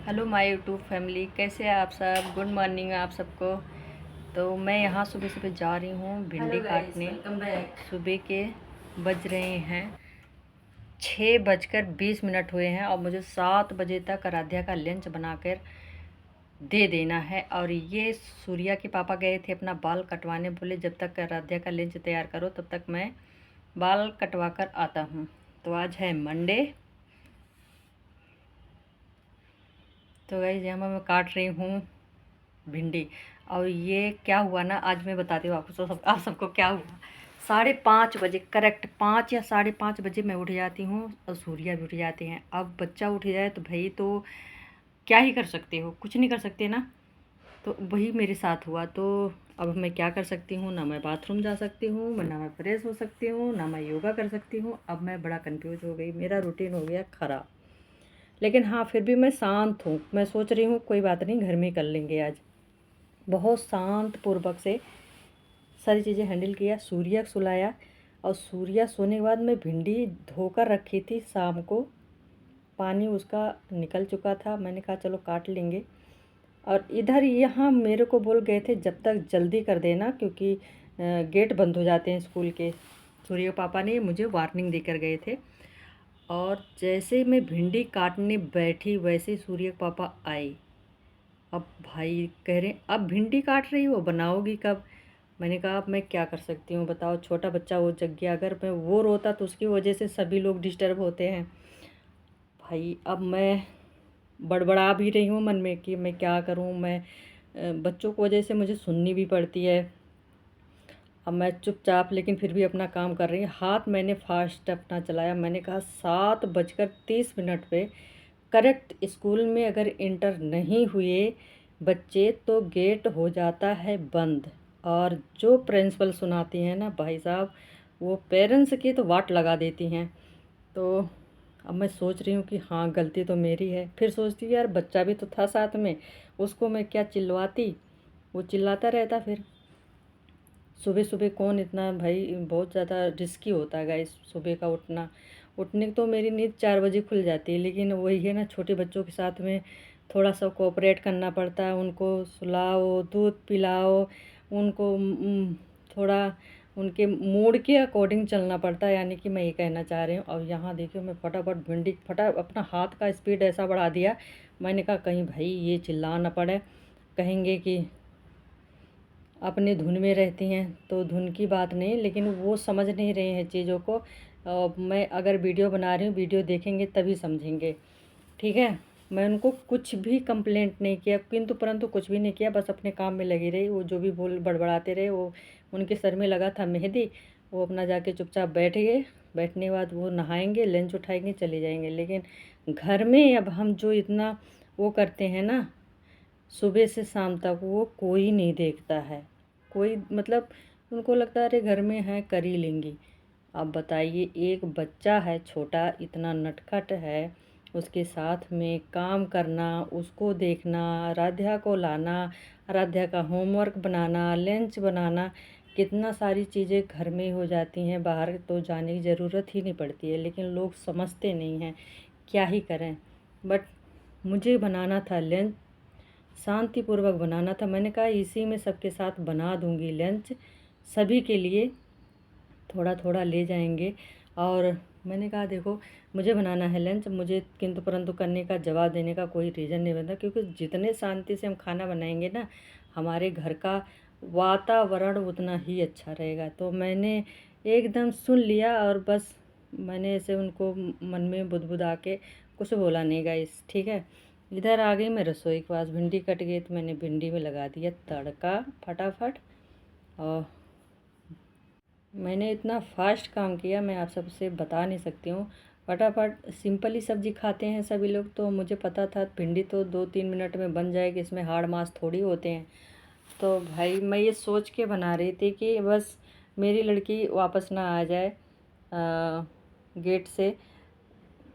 Hello my YouTube family, कैसे हैं आप सब। गुड मॉर्निंग आप सबको। तो मैं यहाँ सुबह सुबह जा रही हूँ भिंडी काटने। सुबह के बज रहे हैं 6:20 हुए हैं और मुझे 7 बजे तक आराध्या का लंच बनाकर दे देना है। और ये सूर्या के पापा गए थे अपना बाल कटवाने, बोले जब तक आराध्या का लंच तैयार करो तब तक मैं बाल कटवा कर आता हूँ। तो आज है मंडे। तो गाइस यहाँ मैं काट रही हूँ भिंडी। और ये क्या हुआ ना, आज मैं बताती हूँ आपको आप सबको क्या हुआ। 5:30 बजे करेक्ट, 5 या 5:30 बजे मैं उठ जाती हूँ और सूर्या भी उठ जाते हैं। अब बच्चा उठ जाए तो भाई तो क्या ही कर सकते हो, कुछ नहीं कर सकते ना। तो वही मेरे साथ हुआ। तो अब मैं क्या कर सकती हूँ, ना मैं बाथरूम जा सकती हूँ, ना मैं फ्रेश हो सकती हूँ, ना मैं योगा कर सकती हूँ। अब मैं बड़ा कंफ्यूज हो गई, मेरा रूटीन हो गया ख़राब। लेकिन हाँ, फिर भी मैं शांत हूँ। मैं सोच रही हूँ कोई बात नहीं, घर में ही कर लेंगे आज। बहुत शांत पूर्वक से सारी चीज़ें हैंडल किया। सूर्या सुलाया और सूर्या सोने के बाद मैं भिंडी धोकर रखी थी शाम को, पानी उसका निकल चुका था। मैंने कहा चलो काट लेंगे। और इधर यहाँ मेरे को बोल गए थे जब तक जल्दी कर देना, क्योंकि गेट बंद हो जाते हैं स्कूल के। सूर्य पापा ने मुझे वार्निंग देकर गए थे। और जैसे मैं भिंडी काटने बैठी वैसे सूर्य पापा आए। अब भाई कह रहे अब भिंडी काट रही हो, बनाओगी कब। मैंने कहा अब मैं क्या कर सकती हूँ बताओ, छोटा बच्चा वो जग गया, अगर मैं वो रोता तो उसकी वजह से सभी लोग डिस्टर्ब होते हैं। भाई अब मैं बड़बड़ा भी रही हूँ मन में कि मैं क्या करूँ। मैं बच्चों की वजह से मुझे सुननी भी पड़ती है। अब मैं चुपचाप लेकिन फिर भी अपना काम कर रही हूँ। हाथ मैंने फास्ट अपना चलाया। मैंने कहा 7:30 पे करेक्ट स्कूल में अगर इंटर नहीं हुए बच्चे तो गेट हो जाता है बंद। और जो प्रिंसिपल सुनाती हैं ना भाई साहब, वो पेरेंट्स की तो वाट लगा देती हैं। तो अब मैं सोच रही हूँ कि हाँ गलती तो मेरी है। फिर सोचती हूँ यार बच्चा भी तो था साथ में, उसको मैं क्या चिल्लवाती, वो चिल्लाता रहता। फिर सुबह सुबह कौन इतना, भाई बहुत ज़्यादा रिस्की होता है गाइस सुबह का उठना। उठने तो मेरी नींद 4 बजे खुल जाती है, लेकिन वही है ना, छोटे बच्चों के साथ में थोड़ा सा कोऑपरेट करना पड़ता है। उनको सुलाओ, दूध पिलाओ, उनको थोड़ा उनके मूड के अकॉर्डिंग चलना पड़ता है। यानी कि मैं ये कहना चाह रही हूँ। और यहाँ देखियो मैं फटाफट भिंडी अपना हाथ का स्पीड ऐसा बढ़ा दिया। मैंने कहा कहीं भाई ये चिल्ला ना पड़े, कहेंगे कि अपने धुन में रहती हैं। तो धुन की बात नहीं, लेकिन वो समझ नहीं रहे हैं चीज़ों को। मैं अगर वीडियो बना रही हूँ, वीडियो देखेंगे तभी समझेंगे, ठीक है। मैं उनको कुछ भी कंप्लेंट नहीं किया, किंतु परंतु कुछ भी नहीं किया, बस अपने काम में लगी रही। वो जो भी बोल बड़बड़ाते रहे, वो उनके सर में लगा था मेहंदी। वो अपना जाके चुपचाप बैठ गए। बैठने के बाद वो नहाएंगे, लंच उठाएंगे, चले जाएंगे। लेकिन घर में अब हम जो इतना वो करते हैं ना, सुबह से शाम तक वो कोई नहीं देखता है। कोई मतलब उनको लगता है अरे घर में है कर ही लेंगी। अब बताइए, एक बच्चा है छोटा, इतना नटखट है, उसके साथ में काम करना, उसको देखना, आराध्या को लाना, आराध्या का होमवर्क बनाना, लंच बनाना, कितना सारी चीज़ें घर में हो जाती हैं। बाहर तो जाने की ज़रूरत ही नहीं पड़ती है, लेकिन लोग समझते नहीं हैं। क्या ही करें। बट मुझे बनाना था लंच, शांतिपूर्वक बनाना था। मैंने कहा इसी में सबके साथ बना दूंगी लंच, सभी के लिए थोड़ा थोड़ा ले जाएंगे। और मैंने कहा देखो मुझे बनाना है लंच, मुझे किंतु परंतु करने का, जवाब देने का कोई रीज़न नहीं बनता। क्योंकि जितने शांति से हम खाना बनाएंगे ना, हमारे घर का वातावरण उतना ही अच्छा रहेगा। तो मैंने एकदम सुन लिया और बस मैंने ऐसे उनको मन में बुदबुदा के कुछ बोला नहीं गाइस, ठीक है। इधर आ गई मैं रसोई के पास, भिंडी कट गई तो मैंने भिंडी में लगा दिया तड़का फटाफट। और मैंने इतना फास्ट काम किया, मैं आप सबसे बता नहीं सकती हूँ। फटाफट सिंपल ही सब्ज़ी खाते हैं सभी लोग, तो मुझे पता था भिंडी तो 2-3 मिनट में बन जाएगी, इसमें हाड़ मांस थोड़ी होते हैं। तो भाई मैं ये सोच के बना रही थी कि बस मेरी लड़की वापस ना आ जाए गेट से,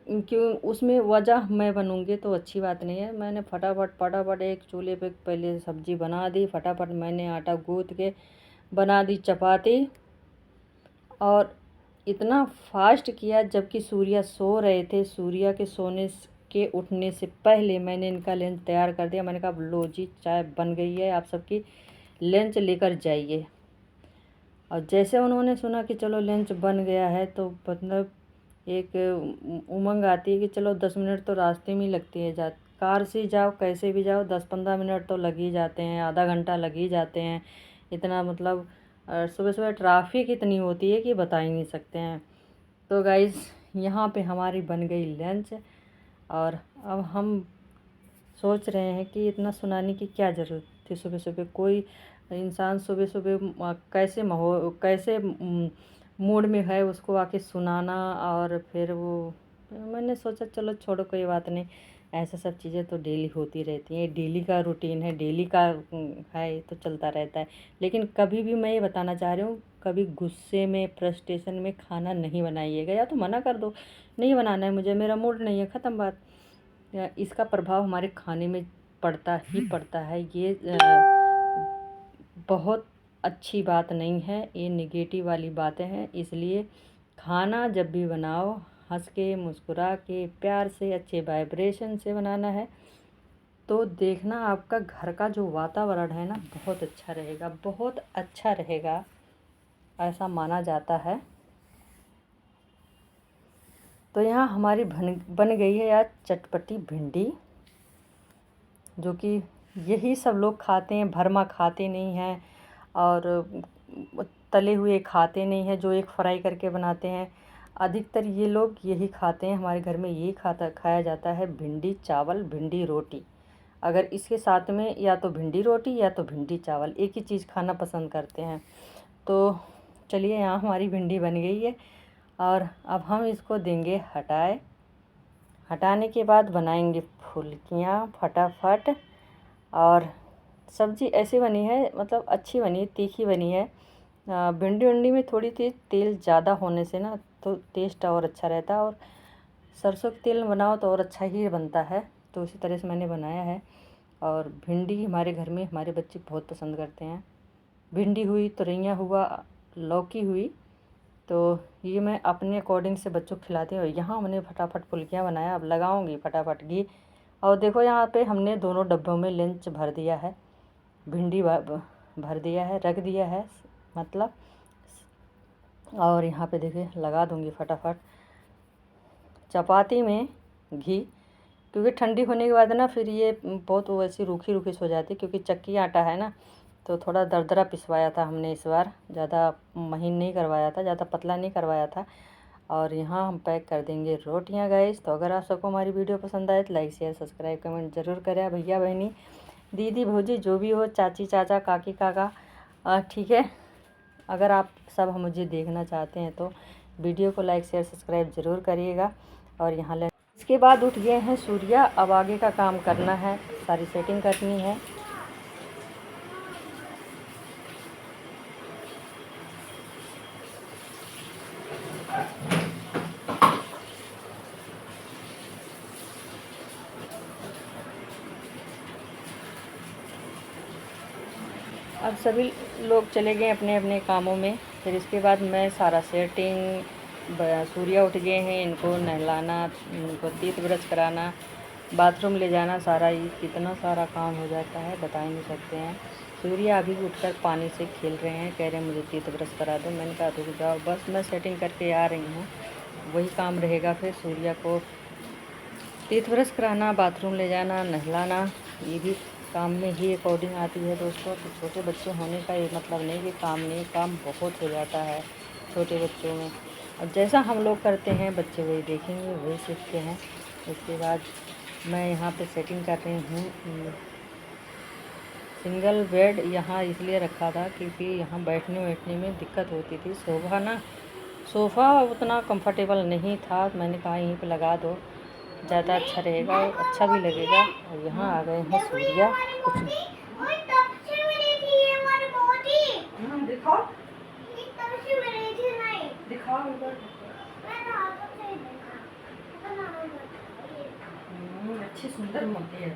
क्यों उसमें वजह मैं बनूंगी तो अच्छी बात नहीं है। मैंने फटाफट फटाफट एक चूल्हे पे पहले सब्ज़ी बना दी। फटाफट मैंने आटा गूँथ के बना दी चपाती। और इतना फास्ट किया जबकि सूर्या सो रहे थे। सूर्या के सोने के उठने से पहले मैंने इनका लंच तैयार कर दिया। मैंने कहा अब लो जी चाय बन गई है, आप सबकी लंच लेकर जाइए। और जैसे उन्होंने सुना कि चलो लंच बन गया है तो मतलब एक उमंग आती है कि चलो 10 मिनट तो रास्ते में ही लगती है। कार से जाओ कैसे भी जाओ 10-15 मिनट तो लग ही जाते हैं, आधा घंटा लग ही जाते हैं। इतना मतलब सुबह सुबह ट्रैफिक इतनी होती है कि बता ही नहीं सकते हैं। तो गाइज़ यहाँ पे हमारी बन गई लंच, और अब हम सोच रहे हैं कि इतना सुनाने की क्या ज़रूरत थी। सुबह सुबह कोई इंसान सुबह सुबह कैसे मूड में है उसको आके सुनाना, और फिर वो मैंने सोचा चलो छोड़ो कोई बात नहीं, ऐसा सब चीज़ें तो डेली होती रहती हैं, डेली का रूटीन है, डेली का है तो चलता रहता है। लेकिन कभी भी मैं ये बताना चाह रही हूँ, कभी गुस्से में फ्रस्ट्रेशन में खाना नहीं बनाइएगा, या तो मना कर दो नहीं बनाना है मुझे, मेरा मूड नहीं है, ख़त्म बात। इसका प्रभाव हमारे खाने में पड़ता ही पड़ता है। ये बहुत अच्छी बात नहीं है, ये नेगेटिव वाली बातें हैं। इसलिए खाना जब भी बनाओ हंस के मुस्कुरा के प्यार से अच्छे वाइब्रेशन से बनाना है, तो देखना आपका घर का जो वातावरण है ना बहुत अच्छा रहेगा, बहुत अच्छा रहेगा, ऐसा माना जाता है। तो यहाँ हमारी बन गई है आज चटपटी भिंडी, जो कि यही सब लोग खाते हैं, भरमा खाते नहीं हैं और तले हुए खाते नहीं हैं, जो एक फ्राई करके बनाते हैं। अधिकतर ये लोग यही खाते हैं, हमारे घर में यही खाया जाता है, भिंडी चावल भिंडी रोटी। अगर इसके साथ में या तो भिंडी रोटी या तो भिंडी चावल, एक ही चीज़ खाना पसंद करते हैं। तो चलिए यहाँ हमारी भिंडी बन गई है, और अब हम इसको देंगे हटाने के बाद बनाएंगे फुल्कियाँ फटाफट। और सब्ज़ी ऐसी बनी है, मतलब अच्छी बनी है, तीखी बनी है। भिंडी उंडी में थोड़ी सी तेल ज़्यादा होने से ना तो टेस्ट और अच्छा रहता है, और सरसों के तेल में बनाओ तो और अच्छा ही बनता है। तो उसी तरह से मैंने बनाया है। और भिंडी हमारे घर में हमारे बच्चे बहुत पसंद करते हैं। भिंडी हुई, तुरैया हुआ, लौकी हुई, तो ये मैं अपने अकॉर्डिंग से बच्चों को खिलाती हूँ। यहाँ हमने फटाफट फुल्कियाँ बनाया, अब लगाऊंगी फटाफट घी। और देखो यहाँ पे हमने दोनों डब्बों में लंच भर दिया है, भिंडी भर दिया है, रख दिया है मतलब। और यहाँ पे देखिए लगा दूँगी फटाफट चपाती में घी, क्योंकि ठंडी होने के बाद ना फिर ये बहुत वैसी रूखी रूखी हो जाती है, क्योंकि चक्की आटा है ना, तो थोड़ा दरदरा पिसवाया था हमने इस बार, ज़्यादा महीन नहीं करवाया था, ज़्यादा पतला नहीं करवाया था। और यहाँ हम पैक कर देंगे रोटियाँ गाइस। तो अगर आप सबको हमारी वीडियो पसंद आए तो लाइक शेयर सब्सक्राइब कमेंट ज़रूर करें। भैया बहनी दीदी भौजी जो भी हो, चाची चाचा काकी काका, ठीक है। अगर आप सब मुझे देखना चाहते हैं तो वीडियो को लाइक शेयर सब्सक्राइब ज़रूर करिएगा। और यहाँ इसके बाद उठ गए हैं सूर्या, अब आगे का काम करना है, सारी सेटिंग करनी है। अब सभी लोग चले गए अपने अपने कामों में। फिर इसके बाद मैं सारा सेटिंग, सूर्या उठ गए हैं, इनको नहलाना, इनको तीत ब्रश कराना, बाथरूम ले जाना, सारा ये कितना सारा काम हो जाता है बता ही नहीं सकते हैं। सूर्या अभी उठकर पानी से खेल रहे हैं, कह रहे हैं मुझे तीत ब्रश करा दो। मैंने कहा रुक जाओ, बस मैं सेटिंग करके आ रही हूँ, वही काम रहेगा। फिर सूर्या को तीत ब्रश कराना, बाथरूम ले जाना, नहलाना, ये भी काम में ही अकॉर्डिंग आती है दोस्तों। तो छोटे बच्चे होने का ये मतलब नहीं कि काम नहीं, काम बहुत हो जाता है छोटे बच्चों में। और जैसा हम लोग करते हैं बच्चे वही देखेंगे, वही सीखते हैं। इसके बाद मैं यहाँ पे सेटिंग कर रही हूँ। सिंगल बेड यहाँ इसलिए रखा था क्योंकि यहाँ बैठने में दिक्कत होती थी। सोफ़ा उतना कंफर्टेबल नहीं था, मैंने कहा यहीं पे लगा दो, ज़्यादा अच्छा रहेगा, अच्छा भी लगेगा। और यहाँ आ गए हैं सूर्या, कुछ अच्छी सुंदर मोती है।